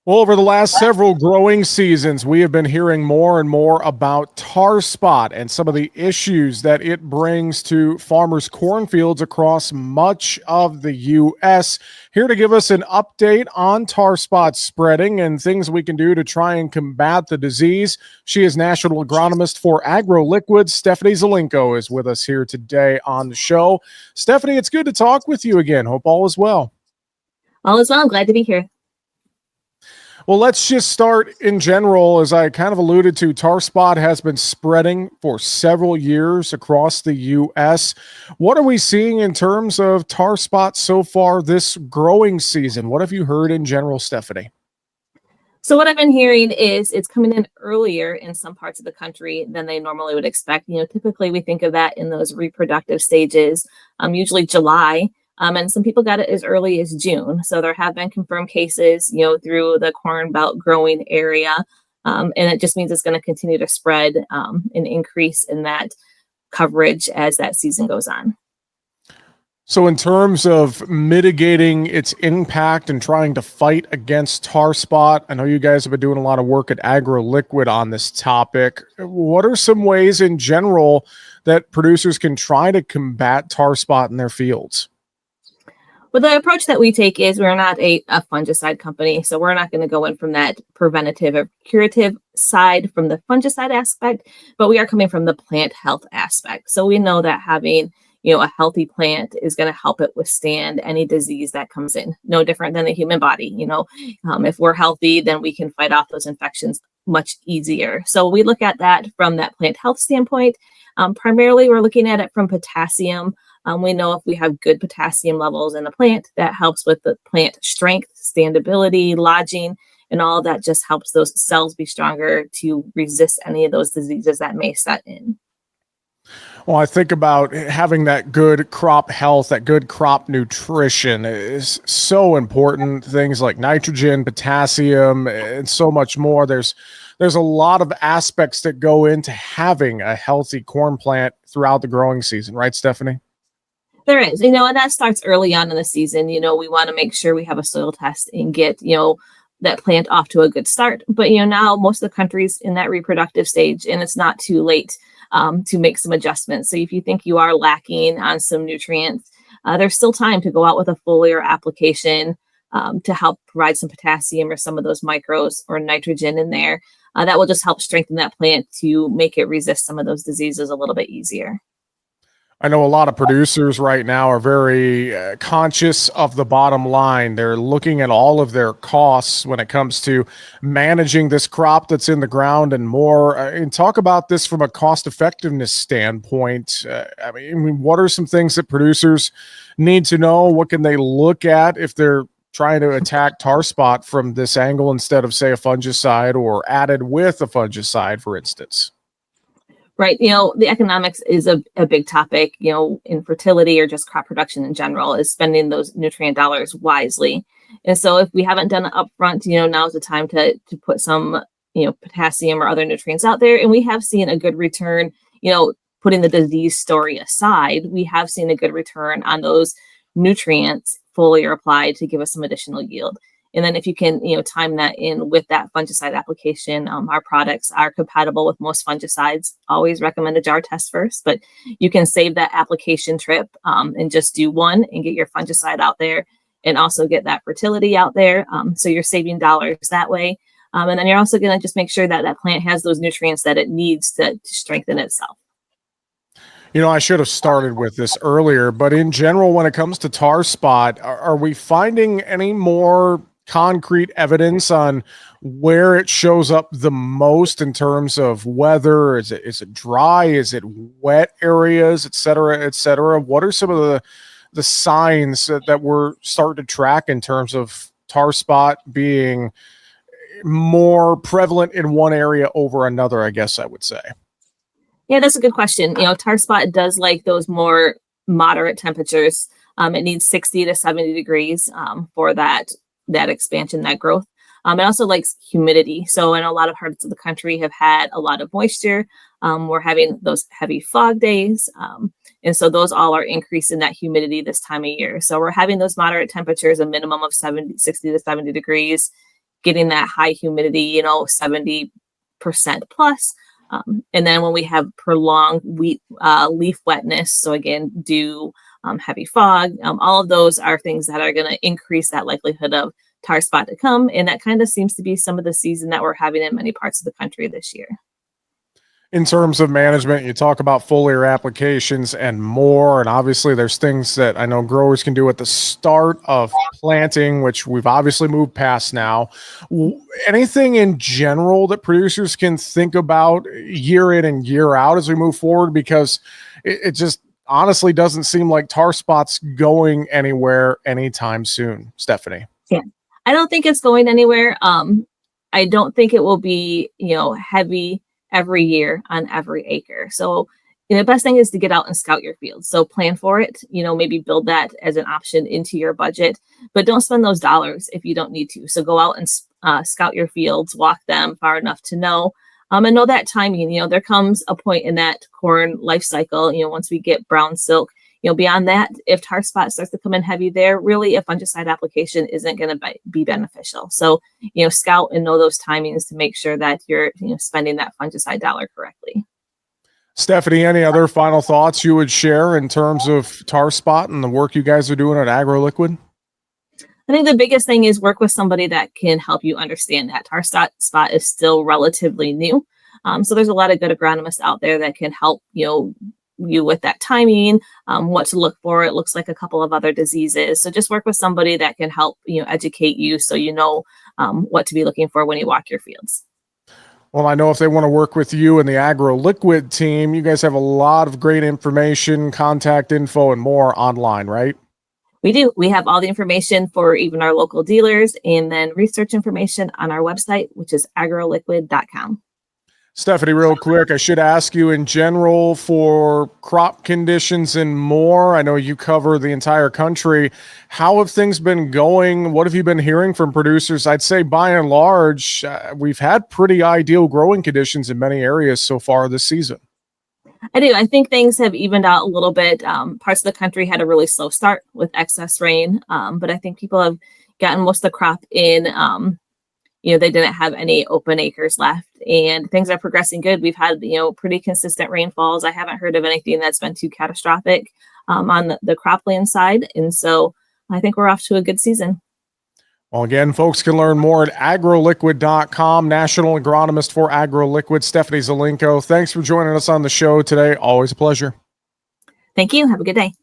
Well, over the last several growing seasons, we have been hearing more and more about tar spot and some of the issues that it brings to farmers' cornfields across much of the U.S. Here to give us an update on tar spot spreading and things we can do to try and combat the disease. She is National Agronomist for AgroLiquid. Stephanie Zelenko is with us here today on the show. Stephanie, it's good to talk with you again. Hope all is well. All is well. I'm glad to be here. Well, let's just start in general. As I kind of alluded to, tar spot has been spreading for several years across the U.S. What are we seeing in terms of tar spot so far this growing season? What have you heard in general, Stephanie? So what I've been hearing is it's coming in earlier in some parts of the country than they normally would expect. Typically we think of that in those reproductive stages, usually July. And some people got it as early as June. So there have been confirmed cases, through the Corn Belt growing area. And it just means it's going to continue to spread and increase in that coverage as that season goes on. So in terms of mitigating its impact and trying to fight against tar spot, I know you guys have been doing a lot of work at AgroLiquid on this topic. What are some ways in general that producers can try to combat tar spot in their fields? Well, the approach that we take is we're not a fungicide company. So we're not going to go in from that preventative or curative side from the fungicide aspect, but we are coming from the plant health aspect. So we know that having a healthy plant is going to help it withstand any disease that comes in. No different than the human body. If we're healthy, then we can fight off those infections much easier. So we look at that from that plant health standpoint. Primarily, we're looking at it from potassium. We know if we have good potassium levels in the plant, that helps with the plant strength, standability, lodging, and all that just helps those cells be stronger to resist any of those diseases that may set in. Well, I think about having that good crop health, that good crop nutrition is so important. Things like nitrogen, potassium, and so much more. There's a lot of aspects that go into having a healthy corn plant throughout the growing season, right, Stephanie? There is, and that starts early on in the season. We want to make sure we have a soil test and get, that plant off to a good start. But, now most of the country's in that reproductive stage and it's not too late to make some adjustments. So if you think you are lacking on some nutrients, there's still time to go out with a foliar application to help provide some potassium or some of those micros or nitrogen in there. That will just help strengthen that plant to make it resist some of those diseases a little bit easier. I know a lot of producers right now are very conscious of the bottom line. They're looking at all of their costs when it comes to managing this crop that's in the ground and more. And talk about this from a cost effectiveness standpoint. What are some things that producers need to know? What can they look at if they're trying to attack tar spot from this angle instead of, say, a fungicide or added with a fungicide, for instance? Right. The economics is a big topic, in fertility or just crop production in general, is spending those nutrient dollars wisely. And so if we haven't done it upfront, now's the time to put some, potassium or other nutrients out there. And we have seen a good return, putting the disease story aside, we have seen a good return on those nutrients fully applied to give us some additional yield. And then if you can, time that in with that fungicide application, our products are compatible with most fungicides. Always recommend a jar test first, but you can save that application trip and just do one and get your fungicide out there and also get that fertility out there. So you're saving dollars that way. And then you're also going to just make sure that that plant has those nutrients that it needs to strengthen itself. I should have started with this earlier, but in general, when it comes to tar spot, are we finding any more concrete evidence on where it shows up the most in terms of weather? Is it dry? Is it wet areas, et cetera, et cetera? What are some of the signs that we're starting to track in terms of tar spot being more prevalent in one area over another, I guess I would say? Yeah, that's a good question. Tar spot does like those more moderate temperatures. It needs 60 to 70 degrees for that expansion, that growth. It also likes humidity. So in a lot of parts of the country have had a lot of moisture. We're having those heavy fog days. And so those all are increasing that humidity this time of year. So we're having those moderate temperatures, a minimum of 60 to 70 degrees, getting that high humidity, 70% plus. And then when we have prolonged leaf wetness, so again, dew, heavy fog, all of those are things that are going to increase that likelihood of tar spot to come. And that kind of seems to be some of the season that we're having in many parts of the country this year. In terms of management, you talk about foliar applications and more, and obviously there's things that I know growers can do at the start of planting, which we've obviously moved past now. Anything in general that producers can think about year in and year out as we move forward? Because it just honestly doesn't seem like tar spot's going anywhere anytime soon. Stephanie. Yeah, I don't think it's going anywhere. I don't think it will be, heavy every year on every acre. So the best thing is to get out and scout your field. So plan for it, maybe build that as an option into your budget, but don't spend those dollars if you don't need to. So go out and scout your fields, walk them far enough to know, and know that timing. There comes a point in that corn life cycle, once we get brown silk, beyond that, if tar spot starts to come in heavy there, really a fungicide application isn't going to be beneficial. So, scout and know those timings to make sure that you're, spending that fungicide dollar correctly. Stephanie, any other final thoughts you would share in terms of tar spot and the work you guys are doing at AgroLiquid? I think the biggest thing is work with somebody that can help you understand that tar spot is still relatively new. So there's a lot of good agronomists out there that can help, you with that timing, what to look for. It looks like a couple of other diseases. So just work with somebody that can help, educate you so what to be looking for when you walk your fields. Well, I know if they want to work with you and the AgroLiquid team, you guys have a lot of great information, contact info, and more online, right? We do. We have all the information for even our local dealers and then research information on our website, which is agroliquid.com. Stephanie, real quick, I should ask you in general for crop conditions and more. I know you cover the entire country. How have things been going? What have you been hearing from producers? I'd say by and large, we've had pretty ideal growing conditions in many areas so far this season. I do. I think things have evened out a little bit. Parts of the country had a really slow start with excess rain, but I think people have gotten most of the crop in. They didn't have any open acres left and things are progressing good. We've had, pretty consistent rainfalls. I haven't heard of anything that's been too catastrophic on the cropland side. And so I think we're off to a good season. Well, again, folks can learn more at agroliquid.com. National agronomist for AgroLiquid, Stephanie Zelenko. Thanks for joining us on the show today. Always a pleasure. Thank you. Have a good day.